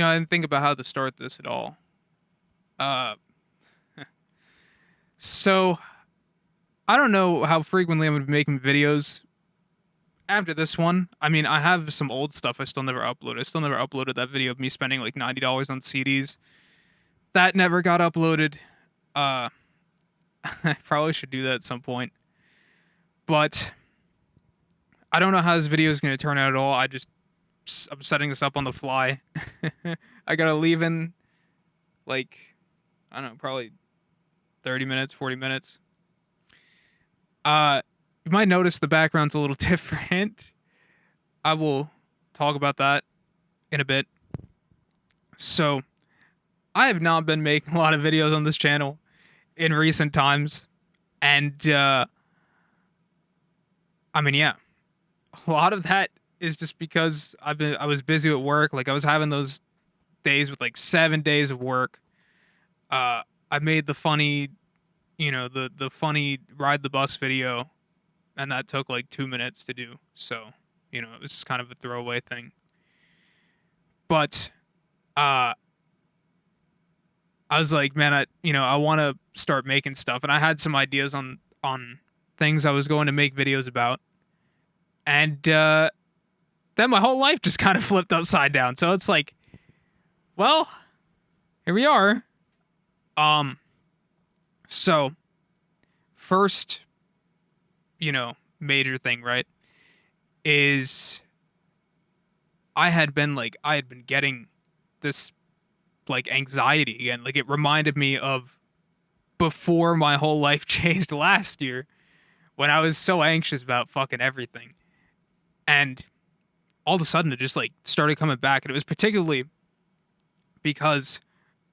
I didn't think about how to start this at all. Uh, so I don't know how frequently I'm gonna be making videos after this one. I mean, I have some old stuff I still never uploaded. I still never uploaded that video of me spending like $90 on CDs. That never got uploaded. Uh, I probably should do that at some point. But I don't know how this video is gonna turn out at all. I'm setting this up on the fly. I gotta leave in like I don't know, probably 30 minutes, 40 minutes. You might notice the background's a little different. I will talk about that in a bit. So, I have not been making a lot of videos on this channel in recent times. And, I mean, yeah, a lot of that is just because I was busy at work. Like, I was having those days with like 7 days of work. I made the funny, the funny ride the bus video, and that took like 2 minutes to do. So, it was just kind of a throwaway thing. But uh I was like, man, I want to start making stuff, and I had some ideas on things I was going to make videos about. And then my whole life just kind of flipped upside down. So it's like, well, here we are. So first, major thing, right, is I had been getting this like anxiety again. Like it reminded me of before my whole life changed last year when I was so anxious about fucking everything. And all of a sudden it just like started coming back. And it was particularly because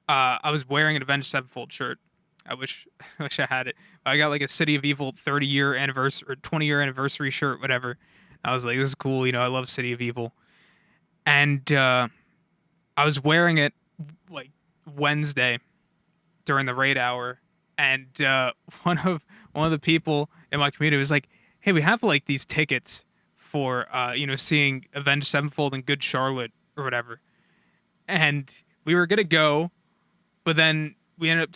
I was wearing an Avenged Sevenfold shirt. I wish I wish I had it. I got like a City of Evil 30-year anniversary or 20-year anniversary shirt, whatever. I was like, this is cool. I love City of Evil. And I was wearing it like Wednesday during the raid hour, and one of the people in my community was like, "Hey, we have like these tickets for seeing Avenged Sevenfold and Good Charlotte or whatever," and we were gonna go, but then we ended up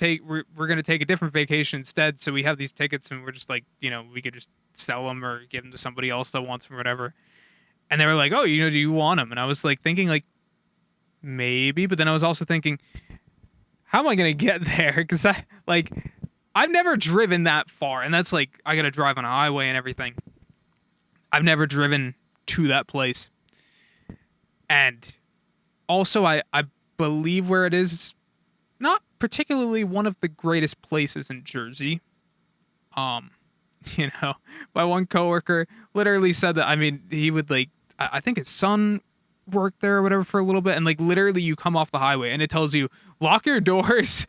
we're gonna take a different vacation instead. So we have these tickets, and we're just like, we could just sell them or give them to somebody else that wants them or whatever. And they were like, "Oh, do you want them?" And I was like thinking like maybe, but then I was also thinking, how am I gonna get there? Because I've never driven that far, and that's like I gotta drive on a highway and everything. I've never driven to that place, and also I believe where it is not particularly one of the greatest places in Jersey. Um, my one coworker literally said that. I mean, he would like I think his son worked there or whatever for a little bit, and like literally you come off the highway and it tells you lock your doors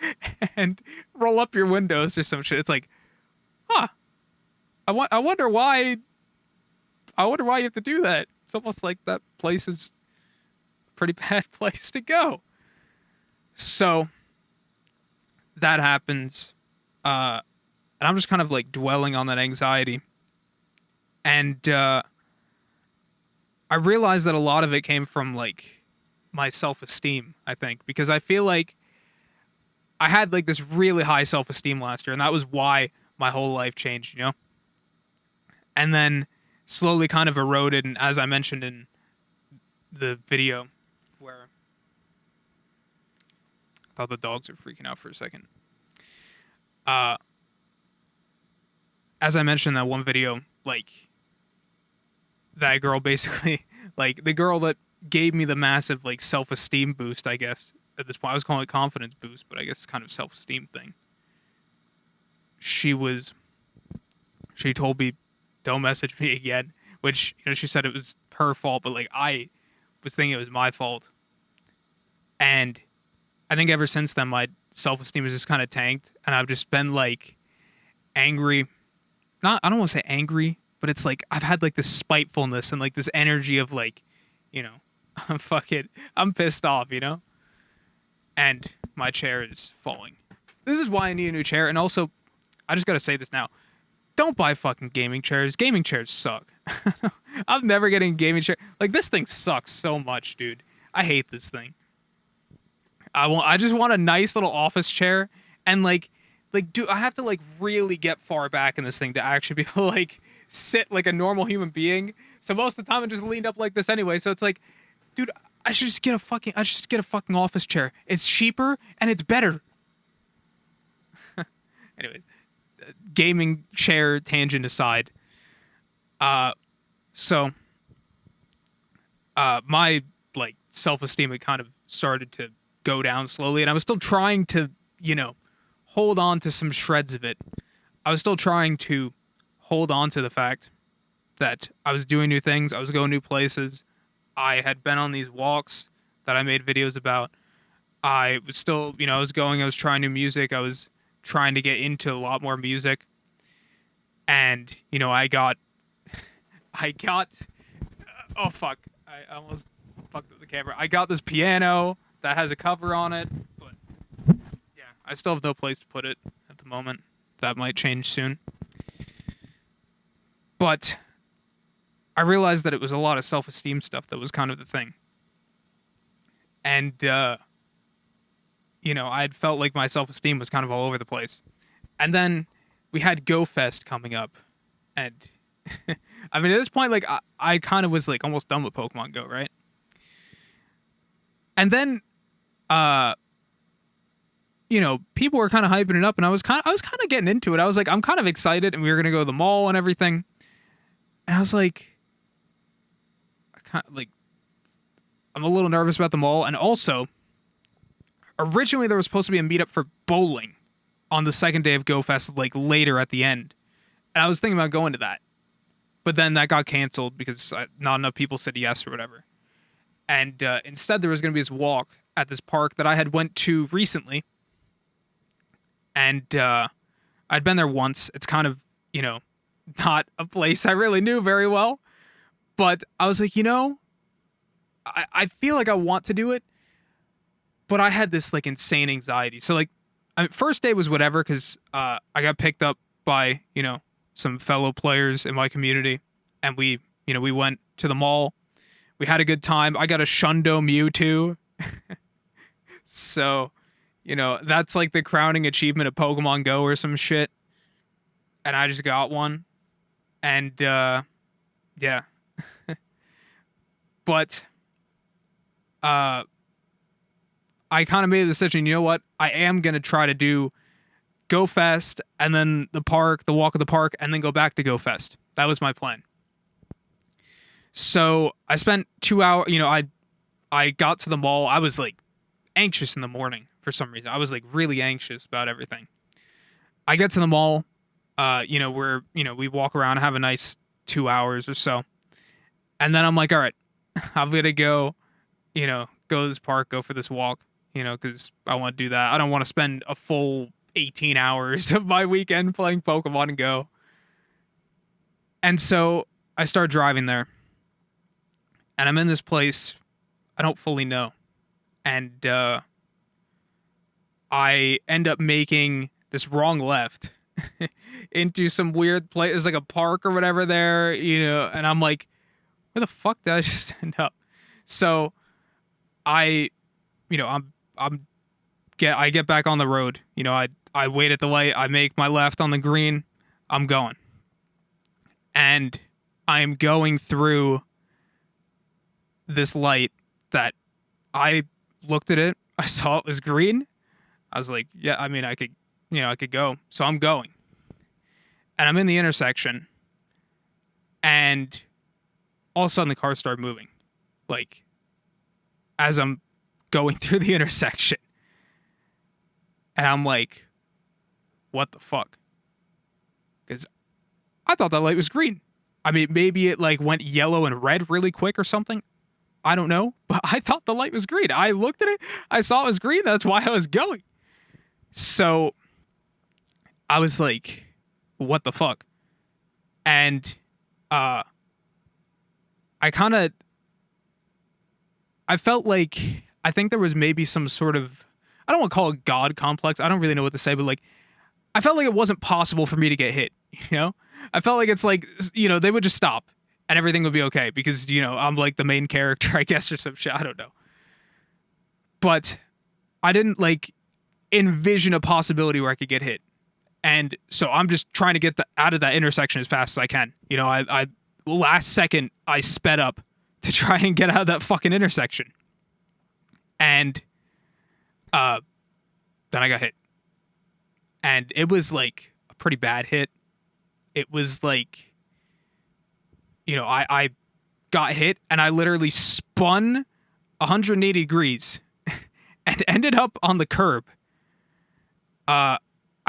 and roll up your windows or some shit. It's like, huh, I wonder why you have to do that. It's almost like that place is a pretty bad place to go. So that happens, and I'm just kind of like dwelling on that anxiety, and I realized that a lot of it came from like my self-esteem, I think, because I feel like I had like this really high self-esteem last year, and that was why my whole life changed. And then slowly kind of eroded, and as I mentioned in the video where I thought the dogs were freaking out for a second. As I mentioned in that one video, like that girl basically like the girl that gave me the massive like self-esteem boost, I guess. At this point I was calling it confidence boost, but I guess it's kind of self-esteem thing. She told me don't message me again, which she said it was her fault, but like I was thinking it was my fault. And I think ever since then my self-esteem has just kind of tanked, and I've just been like angry. I don't want to say angry, but it's like I've had like this spitefulness and like this energy of like, I'm pissed off, and my chair is falling. This is why I need a new chair. And also, I just gotta say this now: don't buy fucking gaming chairs. Gaming chairs suck. I'm never getting a gaming chair. Like this thing sucks so much, dude. I hate this thing. I just want a nice little office chair, and do I have to like really get far back in this thing to actually be able to like sit like a normal human being? So most of the time I'm just leaned up like this anyway. So it's like, dude, I should just get a fucking office chair. It's cheaper and it's better. Anyways, gaming chair tangent aside. Uh so my like self-esteem had kind of started to go down slowly, and I was still trying to, hold on to some shreds of it. I was still trying to hold on to the fact that I was doing new things, I was going new places. I had been on these walks that I made videos about. I was still, I was trying new music. I was trying to get into a lot more music. And, I got, oh fuck, I almost fucked up the camera. I got this piano that has a cover on it, but yeah, I still have no place to put it at the moment. That might change soon. But I realized that it was a lot of self-esteem stuff that was kind of the thing. And, I had felt like my self-esteem was kind of all over the place. And then we had Go Fest coming up. And, I mean, at this point, like, I kind of was, like, almost done with Pokemon Go, right? And then, people were kind of hyping it up, and I was kind of getting into it. I was like, I'm kind of excited, and we were going to go to the mall and everything. And I was like, I'm a little nervous about the mall. And also, originally there was supposed to be a meetup for bowling on the second day of Go Fest, like later at the end. And I was thinking about going to that. But then that got canceled because not enough people said yes or whatever. And instead there was going to be this walk at this park that I had went to recently. And I'd been there once. It's kind of, not a place I really knew very well. But I was like, I feel like I want to do it, but I had this like insane anxiety. So like, first day was whatever because I got picked up by some fellow players in my community, and we went to the mall. We had a good time. I got a Shundo Mewtwo, so that's like the crowning achievement of Pokemon Go or some shit, and I just got one, and yeah, but. I kind of made a decision, you know what? I am going to try to do Go Fest and then the park, the walk of the park, and then go back to Go Fest. That was my plan. So I spent 2 hours, I got to the mall. I was like anxious in the morning for some reason. I was like really anxious about everything. I get to the mall, we walk around, have a nice 2 hours or so. And then I'm like, all right, I'm going to go to this park, go for this walk, because I want to do that. I don't want to spend a full 18 hours of my weekend playing Pokemon Go. And so I start driving there. And I'm in this place I don't fully know. And I end up making this wrong left into some weird place. There's like a park or whatever there, and I'm like, where the fuck did I just end up? So I get back on the road. I wait at the light. I make my left on the green. I'm going. And I am going through this light that I looked at it. I saw it was green. I was like, yeah, I mean, I could go. So I'm going. And I'm in the intersection. And all of a sudden the car started moving. Like, as I'm going through the intersection. And I'm like, what the fuck? Because I thought that light was green. I mean, maybe it like went yellow and red really quick or something. I don't know. But I thought the light was green. I looked at it. I saw it was green. That's why I was going. So I was like, what the fuck? And I felt like, I think there was maybe some sort of, I don't want to call it God complex. I don't really know what to say, but like, I felt like it wasn't possible for me to get hit, I felt like it's like, they would just stop and everything would be okay because, I'm like the main character, I guess, or some shit. I don't know. But I didn't like envision a possibility where I could get hit. And so I'm just trying to get out of that intersection as fast as I can. You know, I last second I sped up to try and get out of that fucking intersection. And then I got hit. And it was like a pretty bad hit. It was like, you know, I got hit and I literally spun 180 degrees and ended up on the curb. I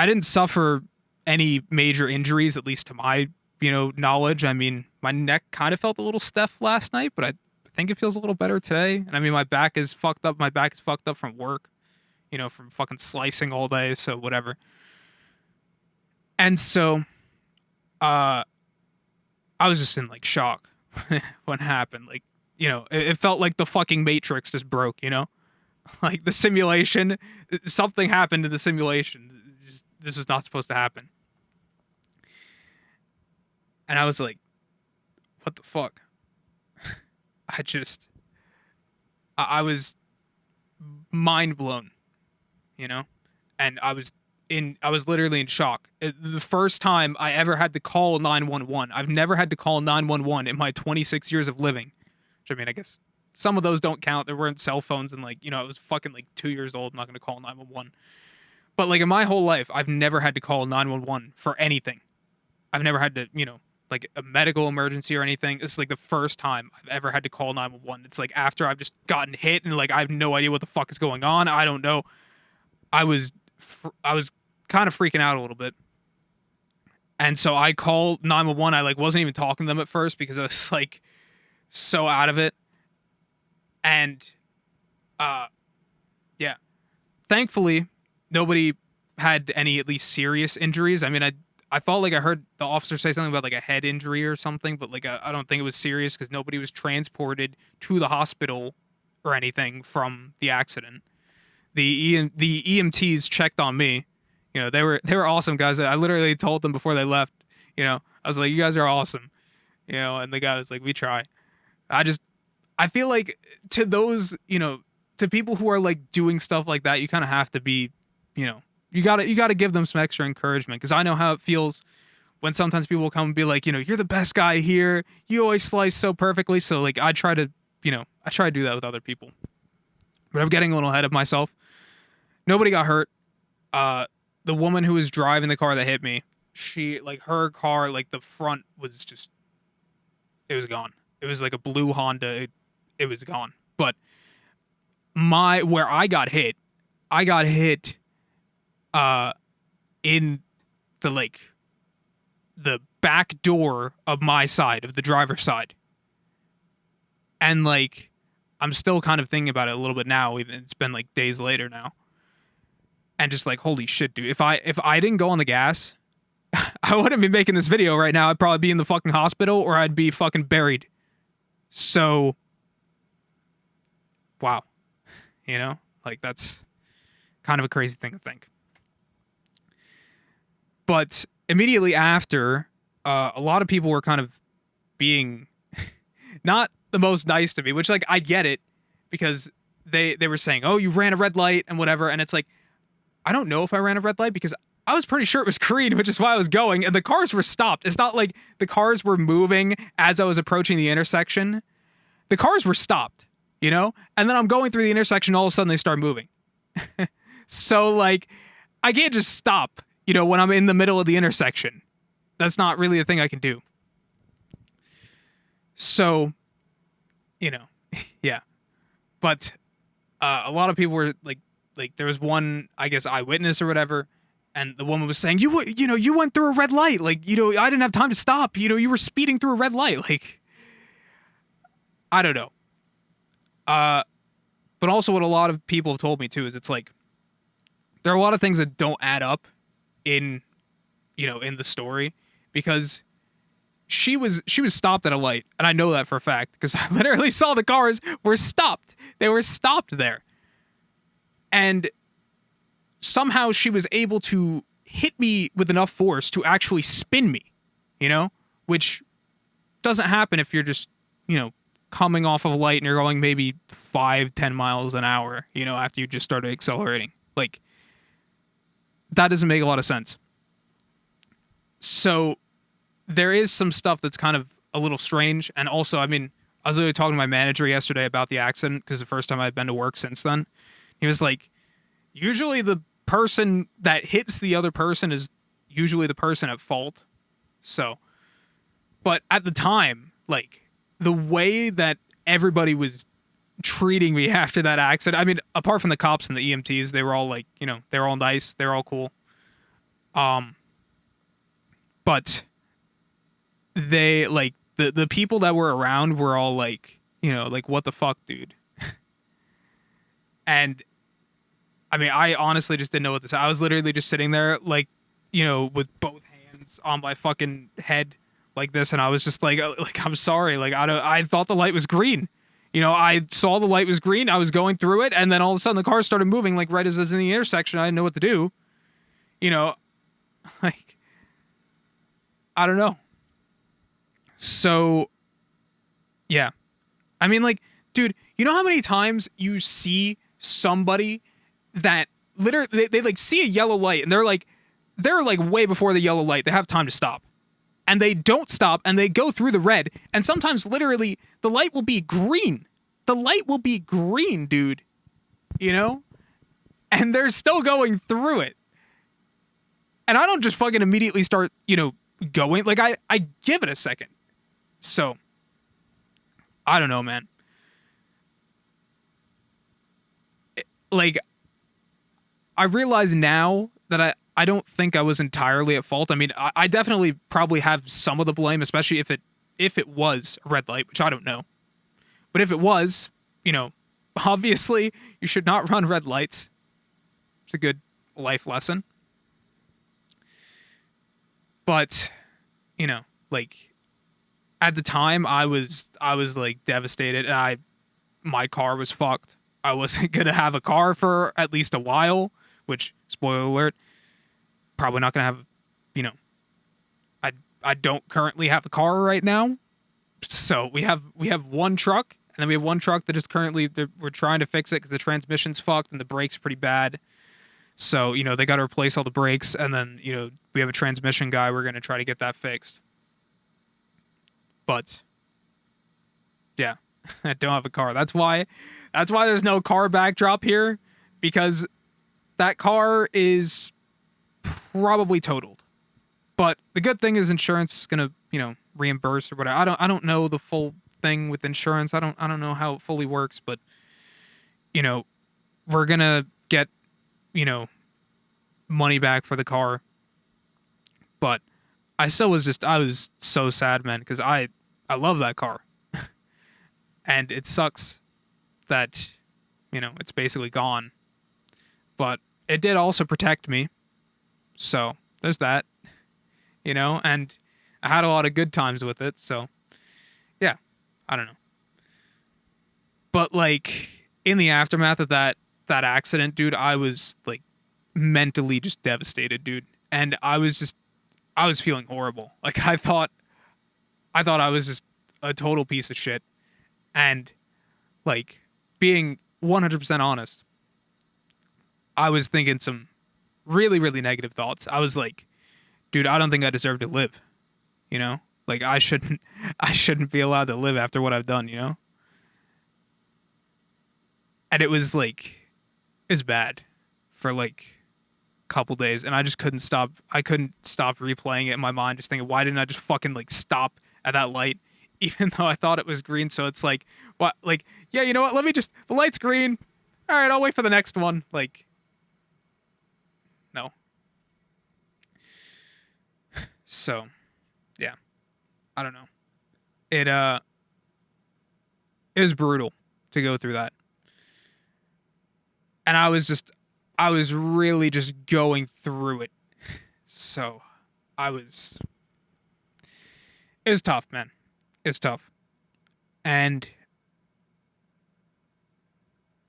didn't suffer any major injuries, at least to my, you know, knowledge. I mean, my neck kind of felt a little stiff last night, but I think it feels a little better today. And I mean, my back is fucked up. My back is fucked up from work, you know, from fucking slicing all day. So whatever. And so, I was just in like shock when it happened. Like, you know, it felt like the fucking Matrix just broke, you know? Like the simulation, something happened to the simulation. This was not supposed to happen. And I was like, what the fuck? I was mind blown, you know? And I was literally in shock. The first time I ever had to call 911. I've never had to call 911 in my 26 years of living. Which, I mean, I guess some of those don't count. There weren't cell phones and, like, you know, I was fucking like 2 years old. I'm not going to call 911. But like in my whole life, I've never had to call 911 for anything. I've never had to, you know, like a medical emergency or anything. It's like the first time I've ever had to call 911. It's like after I've just gotten hit and like I have no idea what the fuck is going on. I don't know. I was kind of freaking out a little bit. And so I called 911. I like wasn't even talking to them at first because I was like so out of it. And yeah. Thankfully, nobody had any at least serious injuries. I mean, I felt like I heard the officer say something about like a head injury or something, but like I don't think it was serious because nobody was transported to the hospital or anything from the accident. The EMTs checked on me. You know, they were awesome guys. I literally told them before they left, you know, I was like, you guys are awesome. You know, and the guy was like, we try. I feel like to those, you know, to people who are like doing stuff like that, you kind of have to be, you know, you gotta give them some extra encouragement, because I know how it feels when sometimes people will come and be like, you know, you're the best guy here. You always slice so perfectly. So like I try to do that with other people. But I'm getting a little ahead of myself. Nobody got hurt. The woman who was driving the car that hit me, she like her car, like the front was just, it was gone. It was like a blue Honda. It was gone. But where I got hit in the like the back door of my side, of the driver's side. And like I'm still kind of thinking about it a little bit now, even it's been like days later now. And just like, holy shit, dude. If I didn't go on the gas, I wouldn't be making this video right now. I'd probably be in the fucking hospital or I'd be fucking buried. So wow. You know? Like that's kind of a crazy thing to think. But immediately after, a lot of people were kind of being not the most nice to me, which like I get it, because they were saying, oh, you ran a red light and whatever. And it's like, I don't know if I ran a red light because I was pretty sure it was green, which is why I was going, and the cars were stopped. It's not like the cars were moving as I was approaching the intersection. The cars were stopped, you know? And then I'm going through the intersection, all of a sudden they start moving. So like, I can't just stop, you know, when I'm in the middle of the intersection. That's not really a thing I can do. So, you know, yeah. But a lot of people were like there was one, I guess, eyewitness or whatever, and the woman was saying, you went through a red light. Like, you know, I didn't have time to stop. You know, you were speeding through a red light. Like, I don't know. But also what a lot of people have told me too is it's like, there are a lot of things that don't add up in, you know, in the story, because she was stopped at a light, and I know that for a fact because I literally saw the cars were stopped. They were stopped there. And somehow she was able to hit me with enough force to actually spin me, you know, which doesn't happen if you're just, you know, coming off of a light and you're going maybe 5-10 miles an hour, after you just started accelerating. Like, that doesn't make a lot of sense. So there is some stuff that's kind of a little strange. And also, I mean, I was literally talking to my manager yesterday about the accident because the first time I'd been to work since then. He was like, usually the person that hits the other person is usually the person at fault. So, but at the time, like, the way that everybody was treating me after that accident, I mean, apart from the cops and the EMTs, they were all like, they were all nice, they were all cool. But they, like, the people that were around were all like, like, what the fuck, dude? And I mean, I honestly just didn't know what to say. I was literally just sitting there, like, with both hands on my fucking head like this, and I was just like, I'm sorry, like, I thought the light was green. I saw the light was green. I was going through it, and then all of a sudden the car started moving, like, right as I was in the intersection. I didn't know what to do. Like, I don't know. So, yeah. I mean, like, dude, you know how many times you see somebody that literally, they like see a yellow light and they're like way before the yellow light. They have time to stop. And they don't stop and they go through the red. And sometimes literally the light will be green. The light will be green, dude. And they're still going through it. And I don't just fucking immediately start, going. Like, I give it a second. So, I don't know, man. Like, I realize now that I don't think I was entirely at fault. I mean, I definitely probably have some of the blame, especially if it was a red light, which I don't know. But if it was, obviously you should not run red lights. It's a good life lesson. But, like, at the time I was like devastated, and my car was fucked. I wasn't gonna have a car for at least a while, which, spoiler alert, probably not gonna have. I don't currently have a car right now, so we have one truck, and then we have one truck that is currently, we're trying to fix it because the transmission's fucked and the brakes are pretty bad. So they got to replace all the brakes, and then we have a transmission guy. We're gonna try to get that fixed. But yeah, I don't have a car. That's why there's no car backdrop here, because that car is probably totaled. But the good thing is insurance is gonna, reimburse or whatever. I don't know the full thing with insurance. I don't know how it fully works, but we're gonna get, money back for the car. But I was so sad, man, because I love that car. And it sucks that, it's basically gone. But it did also protect me. So there's that, and I had a lot of good times with it. So yeah, I don't know. But like, in the aftermath of that accident, dude, I was like mentally just devastated, dude. And I was feeling horrible. Like, I thought I was just a total piece of shit. And, like, being 100% honest, I was thinking some really, really negative thoughts. I was like, dude, I don't think I deserve to live. Like, I shouldn't be allowed to live after what I've done, And it was like, it's bad for like a couple days, and I couldn't stop replaying it in my mind, just thinking, why didn't I just fucking like stop at that light, even though I thought it was green? So it's like, what, like, yeah, you know what? The light's green. All right, I'll wait for the next one. Like, no. So, yeah, I don't know. It was brutal to go through that. And I was really just going through it. So it was tough, man. It was tough. And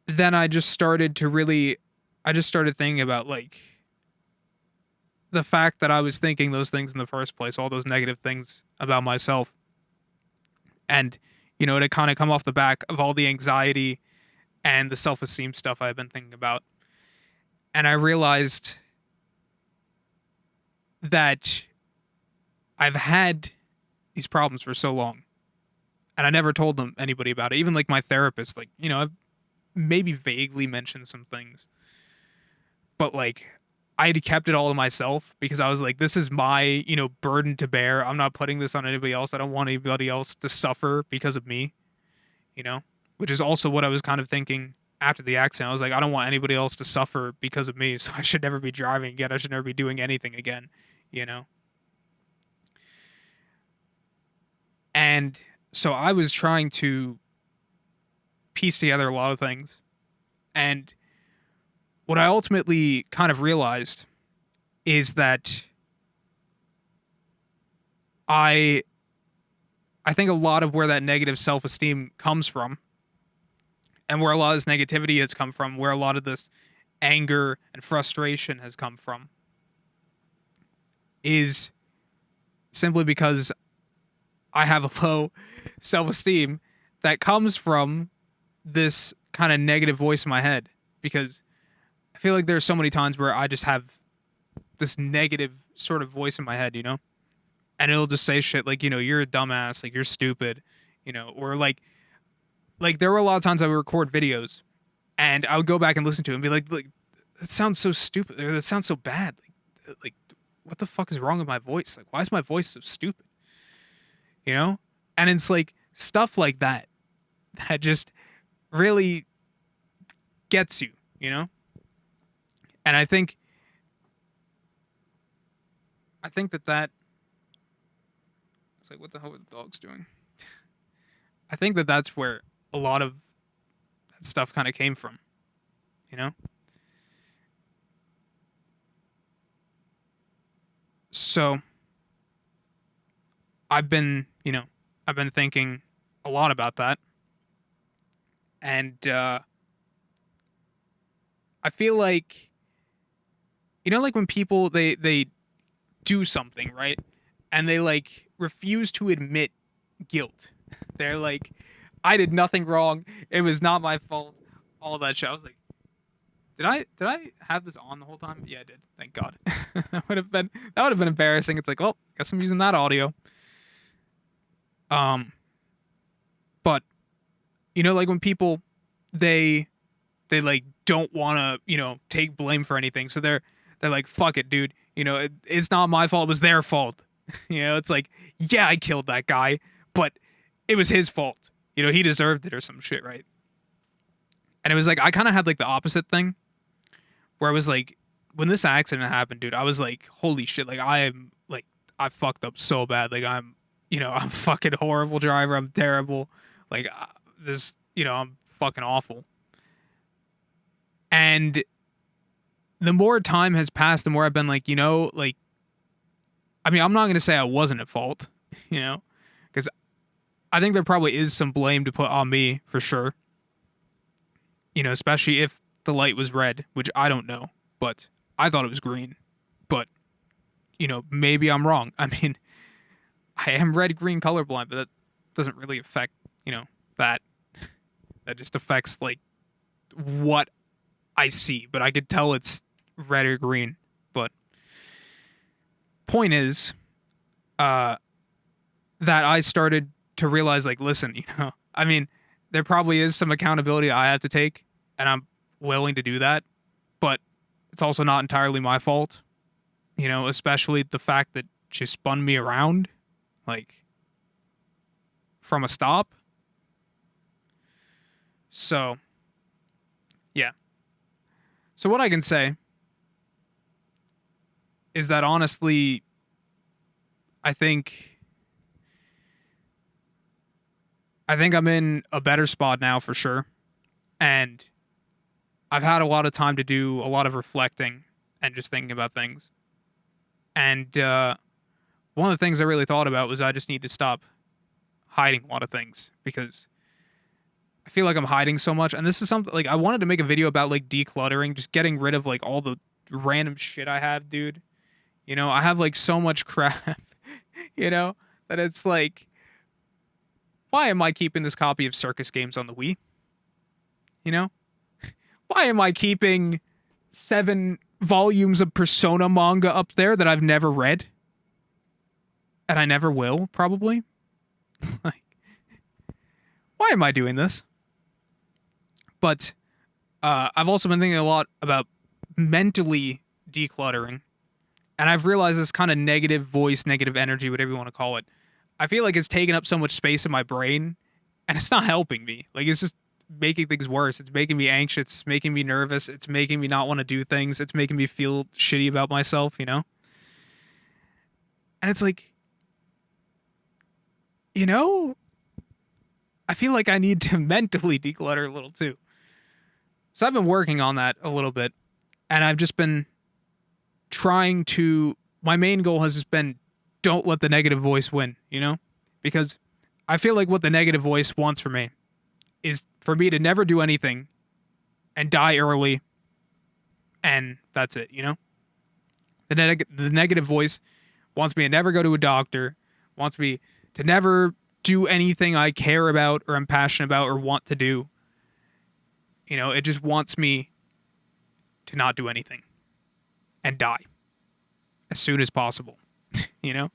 then I just started thinking about, like, the fact that I was thinking those things in the first place, all those negative things about myself. And, You know, to kind of come off the back of all the anxiety and the self-esteem stuff I've been thinking about. And I realized that I've had these problems for so long, and I never told them anybody about it. Even like my therapist, like, you know, I've maybe vaguely mentioned some things, but like I had kept it all to myself because I was like, this is my, you know, burden to bear. I'm not putting this on anybody else. I don't want anybody else to suffer because of me, you know, which is also what I was kind of thinking after the accident. I was like, I don't want anybody else to suffer because of me. So I should never be driving again. I should never be doing anything again, you know? And so I was trying to piece together a lot of things. And what I ultimately kind of realized is that I I think a lot of where that negative self-esteem comes from and where a lot of this negativity has come from, where a lot of this anger and frustration has come from is simply because I have a low self-esteem that comes from this kind of negative voice in my head because I feel like there's so many times where I just have this negative sort of voice in my head, you know? And it'll just say shit like, you know, you're a dumbass, like you're stupid, you know, or like there were a lot of times I would record videos and I would go back and listen to it and be like that sounds so stupid, or that sounds so bad. Like what the fuck is wrong with my voice? Like why is my voice so stupid? You know? And it's like stuff like that that just really gets you, you know? And I think that it's like what the hell are the dogs doing? I think that that's where a lot of that stuff kind of came from, you know? So I've been thinking a lot about that. And I feel like, you know, like when people, they do something, right? And they like refuse to admit guilt. They're like, I did nothing wrong. It was not my fault. All that shit. I was like, did I have this on the whole time? Yeah, I did. Thank God. That would have been embarrassing. It's like, oh, guess I'm using that audio. Um, but you know, like when people they they like don't want to, you know, take blame for anything, so they're like, fuck it, dude. You know, it's not my fault. It was their fault. You know, it's like, yeah, I killed that guy, but it was his fault. You know, he deserved it or some shit, right? And it was like I kind of had like the opposite thing where I was like, when this accident happened, dude, I was like, holy shit, like I am like I fucked up so bad. Like I'm, you know, I'm a fucking horrible driver. I'm terrible. Like this, you know, I'm fucking awful. And the more time has passed, the more I've been like, you know, like I mean, I'm not gonna say I wasn't at fault, you know, because I think there probably is some blame to put on me for sure. You know, especially if the light was red, which I don't know, but I thought it was green. But you know, maybe I'm wrong. I mean, I am red green colorblind, but that doesn't really affect, you know, that. That just affects like what I see, but I could tell it's red or green. But point is, uh, that I started to realize, like, listen, you know, I mean, there probably is some accountability I have to take, and I'm willing to do that, but it's also not entirely my fault, you know, especially the fact that she spun me around, like, from a stop. So, yeah. So, what I can say is that honestly, I think. I think I'm in a better spot now for sure. And I've had a lot of time to do a lot of reflecting and just thinking about things. And one of the things I really thought about was I just need to stop hiding a lot of things because I feel like I'm hiding so much. And this is something like I wanted to make a video about like decluttering, just getting rid of like all the random shit I have, dude. You know, I have like so much crap, you know, that it's like Why am I keeping this copy of Circus Games on the Wii? You know? Why am I keeping 7 volumes of Persona manga up there that I've never read? And I never will, probably. Like, why am I doing this? But I've also been thinking a lot about mentally decluttering. And I've realized this kind of negative voice, negative energy, whatever you want to call it. I feel like it's taking up so much space in my brain and it's not helping me. Like, it's just making things worse. It's making me anxious. It's making me nervous. It's making me not want to do things. It's making me feel shitty about myself, you know? And it's like, you know, I feel like I need to mentally declutter a little too. So I've been working on that a little bit. And I've just been trying to, my main goal has just been, don't let the negative voice win, you know? Because I feel like what the negative voice wants for me is for me to never do anything and die early, and that's it, you know? The negative voice wants me to never go to a doctor, wants me to never do anything I care about or am passionate about or want to do. You know, it just wants me to not do anything and die as soon as possible. You know?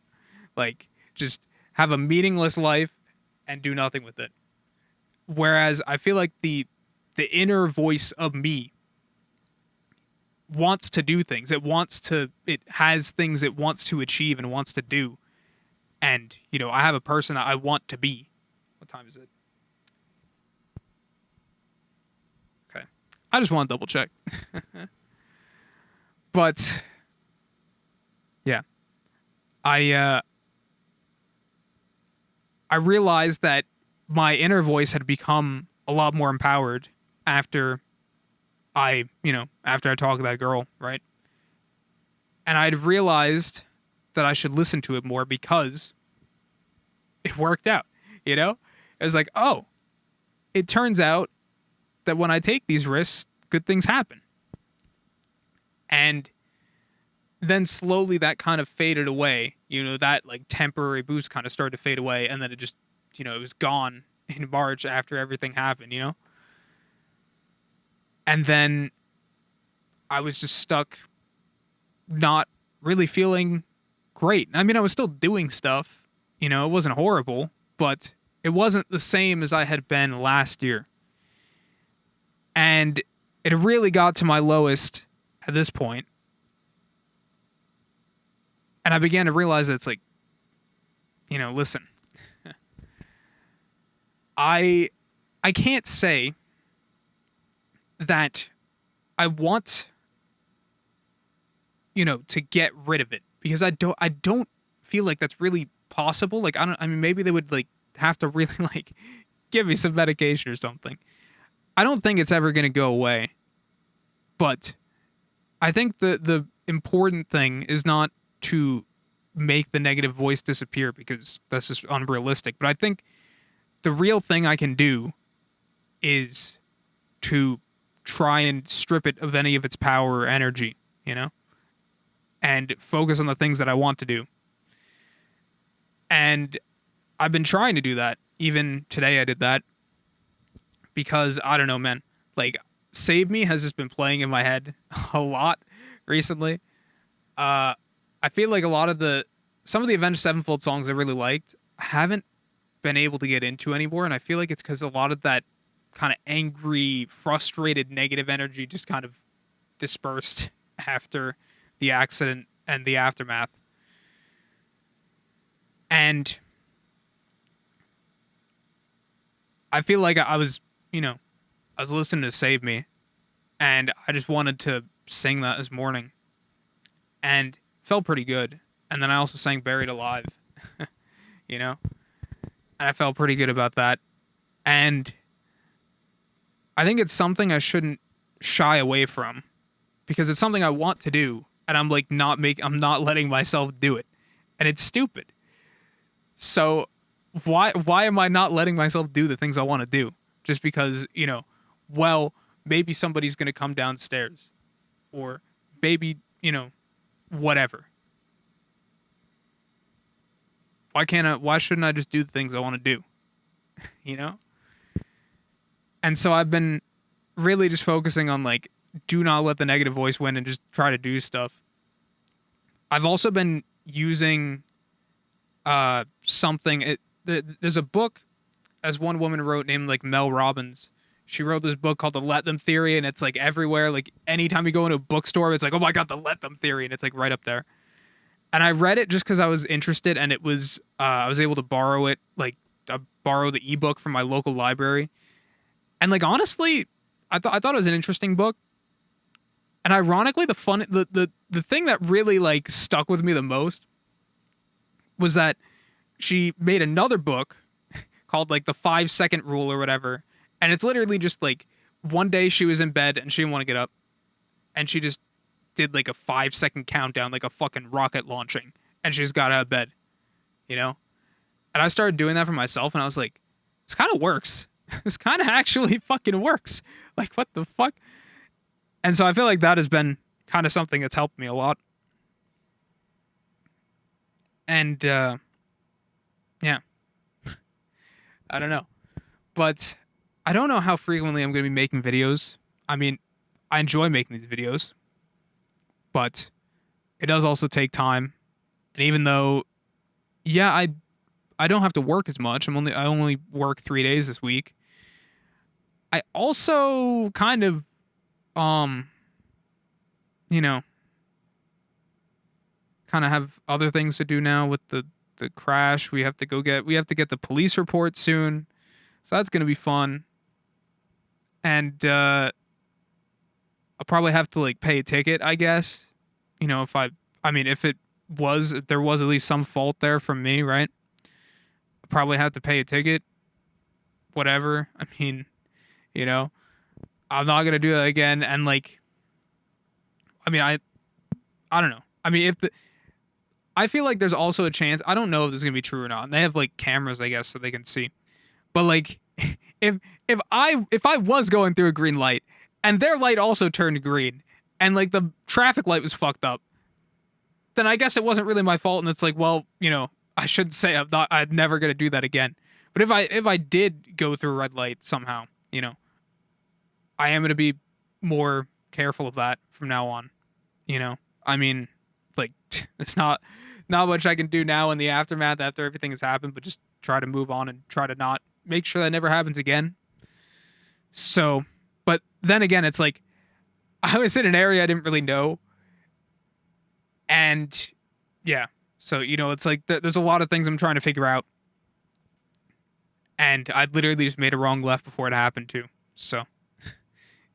Like, just have a meaningless life and do nothing with it. Whereas I feel like the inner voice of me wants to do things. It has things it wants to achieve and wants to do. And, you know, I have a person that I want to be. What time is it? Okay. I just want to double check. But yeah. I realized that my inner voice had become a lot more empowered after after I talked to that girl, right? And I'd realized that I should listen to it more because it worked out, you know? It was like, oh, it turns out that when I take these risks, good things happen. And then slowly that kind of faded away. You know, that like temporary boost kind of started to fade away, and then it just, it was gone in March after everything happened, you know? And then I was just stuck not really feeling great. I mean, I was still doing stuff, it wasn't horrible, but it wasn't the same as I had been last year. And it really got to my lowest at this point. And I began to realize that it's like, listen, I can't say that I want, to get rid of it, because I don't feel like that's really possible. Like, I mean, maybe they would like have to really like give me some medication or something. I don't think it's ever going to go away. But I think the important thing is not to make the negative voice disappear, because that's just unrealistic. But I think the real thing I can do is to try and strip it of any of its power or energy, and focus on the things that I want to do. And I've been trying to do that. Even today I did that, because I don't know, man. Like, Save Me has just been playing in my head a lot recently. I feel like some of the Avenged Sevenfold songs I really liked, I haven't been able to get into anymore, and I feel like it's because a lot of that kind of angry, frustrated, negative energy just kind of dispersed after the accident and the aftermath. And I feel like I was listening to Save Me, and I just wanted to sing that this morning, and felt pretty good. And then I also sang Buried Alive, and I felt pretty good about that. And I think it's something I shouldn't shy away from, because it's something I want to do, and I'm like I'm not letting myself do it. And it's stupid. So why am I not letting myself do the things I want to do? Just because, maybe somebody's going to come downstairs, or maybe, whatever. Why shouldn't I just do the things I want to do? you know? And so I've been really just focusing on like, do not let the negative voice win and just try to do stuff. I've also been using something. There's a book, as one woman wrote, named like Mel Robbins. She wrote this book called The Let Them Theory, and it's like everywhere. Like anytime you go into a bookstore, it's like, oh my god, The Let Them Theory, and it's like right up there. And I read it just because I was interested, and it was I was able to borrow it, like borrow the ebook from my local library. And like honestly, I thought it was an interesting book. And ironically, the thing that really like stuck with me the most was that she made another book called like the 5 second rule or whatever. And it's literally just like one day she was in bed and she didn't want to get up. And she just did like a 5 second countdown, like a fucking rocket launching. And she just got out of bed, you know? And I started doing that for myself and I was like, this kind of works. This kind of actually fucking works. Like, what the fuck? And so I feel like that has been kind of something that's helped me a lot. And, yeah. I don't know. But I don't know how frequently I'm going to be making videos. I mean, I enjoy making these videos, but it does also take time. And even though, yeah, I don't have to work as much. I only work 3 days this week. I also kind of, um, you know, kind of have other things to do now with the crash. We have to get the police report soon. So that's going to be fun. And I'll probably have to like pay a ticket, I guess. You know, if there was at least some fault there from me, right? I'll probably have to pay a ticket. Whatever. I mean, you know, I'm not going to do that again. And like, I mean, I don't know. I mean, I feel like there's also a chance. I don't know if this is going to be true or not. And they have like cameras, I guess, so they can see. But like, if I was going through a green light and their light also turned green and like the traffic light was fucked up, then I guess it wasn't really my fault. And it's like, well, you know, I should say I'm never gonna do that again. But if I did go through a red light somehow, you know, I am gonna be more careful of that from now on. You know, I mean, like it's not much I can do now in the aftermath after everything has happened, but just try to move on and try to not make sure that never happens again. So, but then again, it's like I was in an area I didn't really know. And yeah, so, you know, it's like there's a lot of things I'm trying to figure out. And I literally just made a wrong left before it happened too. So,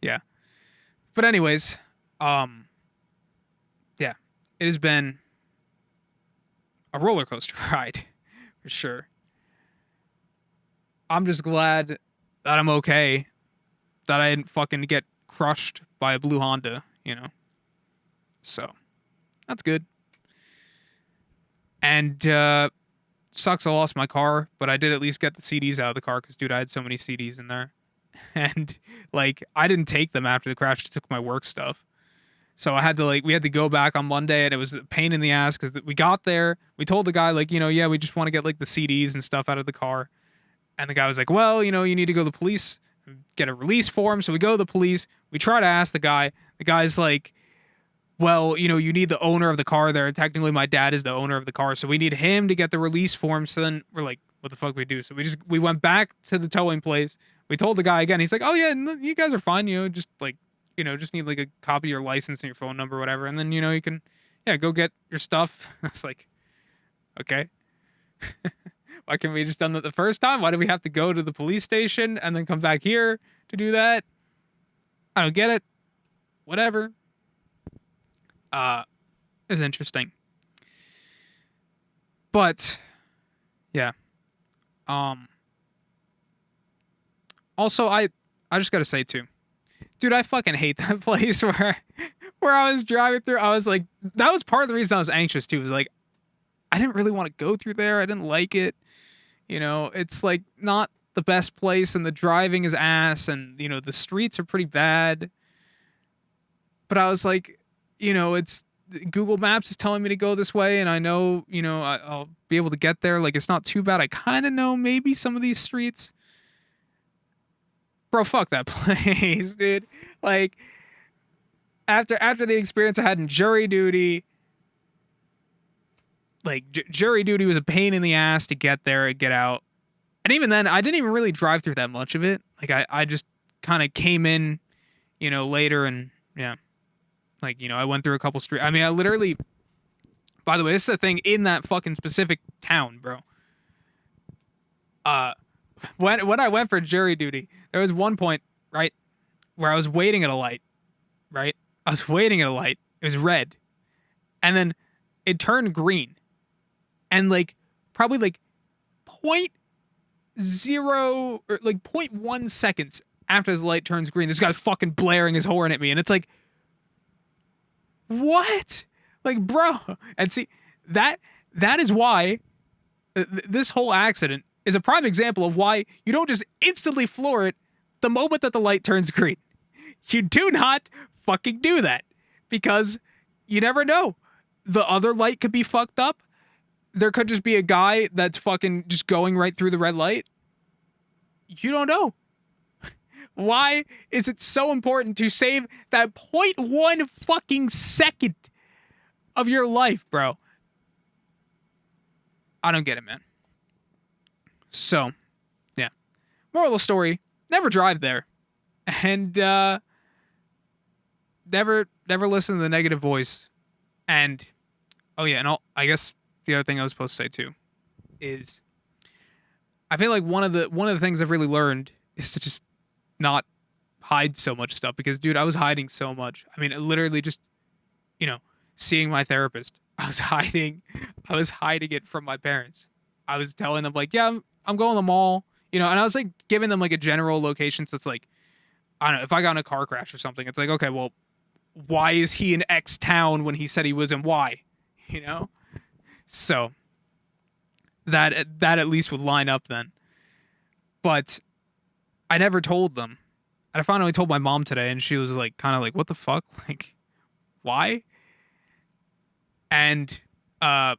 yeah. But anyways, yeah, it has been a roller coaster ride for sure. I'm just glad that I'm okay, that I didn't fucking get crushed by a blue Honda, you know? So, that's good. And, sucks I lost my car, but I did at least get the CDs out of the car because, dude, I had so many CDs in there. And, like, I didn't take them after the crash, I took my work stuff. So we had to go back on Monday and it was a pain in the ass because we got there. We told the guy, like, you know, yeah, we just want to get, like, the CDs and stuff out of the car. And the guy was like, well, you know, you need to go to the police, get a release form. So we go to the police. We try to ask the guy. The guy's like, well, you know, you need the owner of the car there. Technically, my dad is the owner of the car. So we need him to get the release form. So then we're like, what the fuck do we do? So we went back to the towing place. We told the guy again. He's like, oh, yeah, you guys are fine. You know, just like, you know, just need like a copy of your license and your phone number or whatever. And then, you know, you can, yeah, go get your stuff. I was like, okay. Why can't we just done that the first time? Why do we have to go to the police station and then come back here to do that? I don't get it. Whatever. It was interesting. But yeah. Also I just gotta say too. Dude, I fucking hate that place where I was driving through. I was like, that was part of the reason I was anxious too. Was like, I didn't really want to go through there. I didn't like it. You know, it's like not the best place and the driving is ass and, you know, the streets are pretty bad. But I was like, you know, it's Google Maps is telling me to go this way and I know, you know, I'll be able to get there. Like, it's not too bad. I kind of know maybe some of these streets. bro, fuck that place, dude. Like, after the experience I had in jury duty, like, jury duty was a pain in the ass to get there and get out. And even then, I didn't even really drive through that much of it. Like, I just kind of came in, later, and yeah. Like, I went through a couple streets. I mean, I literally, by the way, this is the thing in that fucking specific town, bro. Uh, when I went for jury duty, there was one point, right, where I was waiting at a light, right? I was waiting at a light. It was red. And then it turned green. And like, probably like point zero or like 0.1 seconds after the light turns green, this guy's fucking blaring his horn at me. And it's like, what? Like, bro. And see, that is why this whole accident is a prime example of why you don't just instantly floor it the moment that the light turns green. You do not fucking do that, because you never know. The other light could be fucked up. There could just be a guy that's fucking just going right through the red light. You don't know. Why is it so important to save that 0.1 fucking second of your life, bro? I don't get it, man. So, yeah. Moral of the story, never drive there. And never listen to the negative voice. And oh yeah, and I guess the other thing I was supposed to say too is I feel like one of the things I've really learned is to just not hide so much stuff, because dude, I was hiding so much. I mean, literally just, seeing my therapist. I was hiding it from my parents. I was telling them like, yeah, I'm going to the mall, and I was like giving them like a general location. So it's like, I don't know, if I got in a car crash or something, it's like, okay, well, why is he in X town when he said he was in Y? So that at least would line up then. But I never told them. And I finally told my mom today, and she was like, kind of like, what the fuck? Like, why? And, but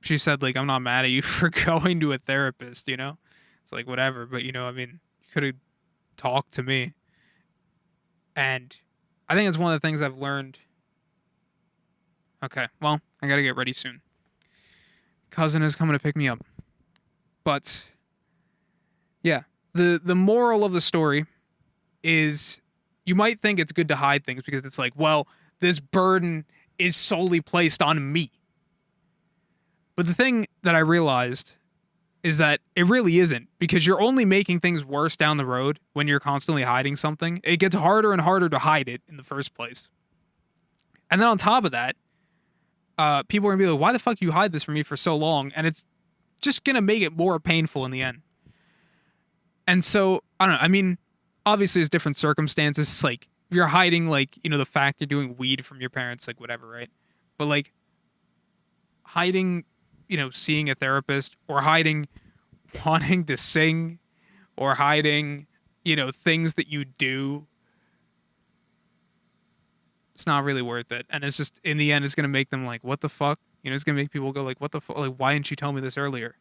she said, like, I'm not mad at you for going to a therapist, It's like, whatever. But, I mean, you could have talked to me. And I think it's one of the things I've learned. Okay, well, I gotta get ready soon. Cousin is coming to pick me up. But, yeah. The moral of the story is you might think it's good to hide things because it's like, well, this burden is solely placed on me. But the thing that I realized is that it really isn't, because you're only making things worse down the road when you're constantly hiding something. It gets harder and harder to hide it in the first place. And then on top of that, people are going to be like, why the fuck you hide this from me for so long? And it's just going to make it more painful in the end. And so, I don't know. I mean, obviously there's different circumstances. Like, if you're hiding, like, the fact you're doing weed from your parents, like, whatever, right? But, like, hiding, seeing a therapist, or hiding wanting to sing, or hiding, things that you do, it's not really worth it. And it's just, in the end, it's going to make them like, what the fuck? It's going to make people go like, what the fuck? Like, why didn't you tell me this earlier?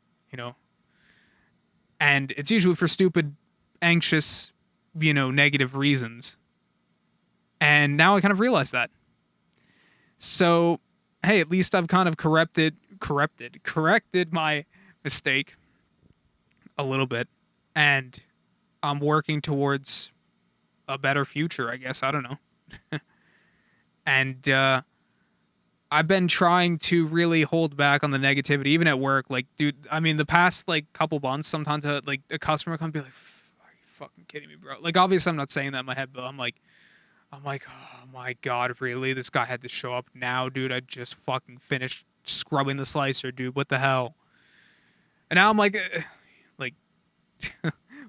And it's usually for stupid, anxious, negative reasons. And now I kind of realize that. So, hey, at least I've kind of corrected my mistake a little bit. And I'm working towards a better future, I guess. I don't know. And I've been trying to really hold back on the negativity, even at work. Like, dude, I mean, the past, like, couple months, sometimes, like, a customer come be like, are you fucking kidding me, bro? Like, obviously, I'm not saying that in my head, but I'm like, oh my God, really? This guy had to show up now, dude? I just fucking finished scrubbing the slicer, dude. What the hell? And now I'm like,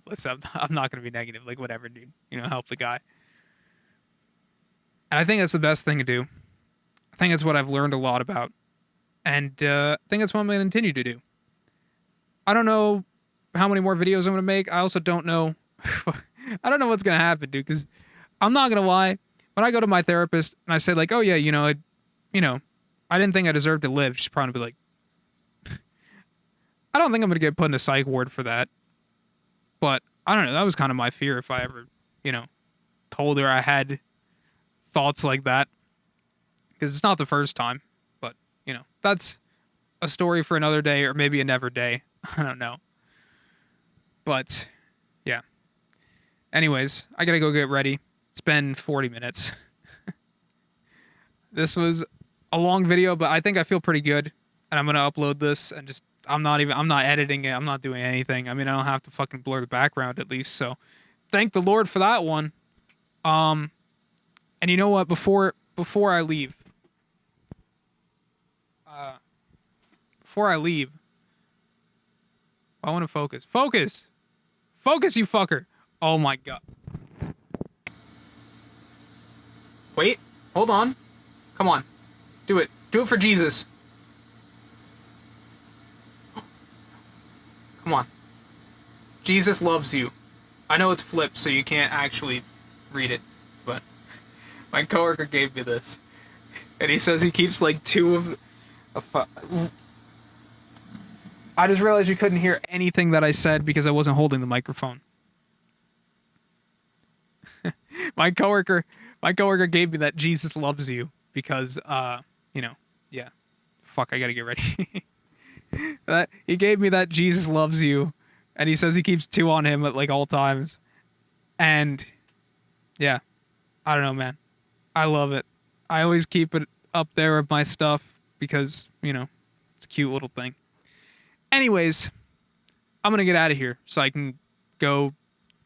listen, I'm not going to be negative. Like, whatever, dude. Help the guy. And I think that's the best thing to do. I think that's what I've learned a lot about. And I think that's what I'm going to continue to do. I don't know how many more videos I'm going to make. I also don't know. I don't know what's going to happen, dude, because I'm not going to lie. When I go to my therapist and I say, like, oh, yeah, I didn't think I deserved to live, she's probably be like, I don't think I'm going to get put in a psych ward for that. But I don't know. That was kind of my fear if I ever, you know, told her I had thoughts like that. Because it's not the first time. But, you know, that's a story for another day or maybe a never day. I don't know. But, yeah. Anyways, I gotta go get ready. It's been 40 minutes. This was a long video, but I think I feel pretty good. And I'm gonna upload this and just I'm not editing it. I'm not doing anything. I mean, I don't have to fucking blur the background at least. So thank the Lord for that one. And you know what? Before I leave, uh, before I leave, I want to focus. Focus, focus, you fucker. Oh my god. Wait, hold on. Come on, do it. Do it for Jesus. Come on. Jesus loves you. I know it's flipped, so you can't actually read it, but my coworker gave me this, and he says he keeps like two of. I just realized you couldn't hear anything that I said because I wasn't holding the microphone. my coworker, my coworker gave me that Jesus loves you because, you know, yeah. Fuck, I gotta get ready. That he gave me that Jesus loves you, and he says he keeps two on him at like all times, and yeah, I don't know, man. I love it. I always keep it up there with my stuff because, you know, it's a cute little thing. Anyways, I'm gonna get out of here so I can go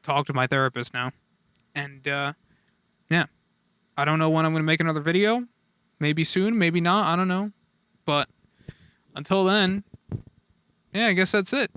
talk to my therapist now. And yeah, I don't know when I'm gonna make another video. Maybe soon, maybe not. I don't know. But until then, yeah, I guess that's it.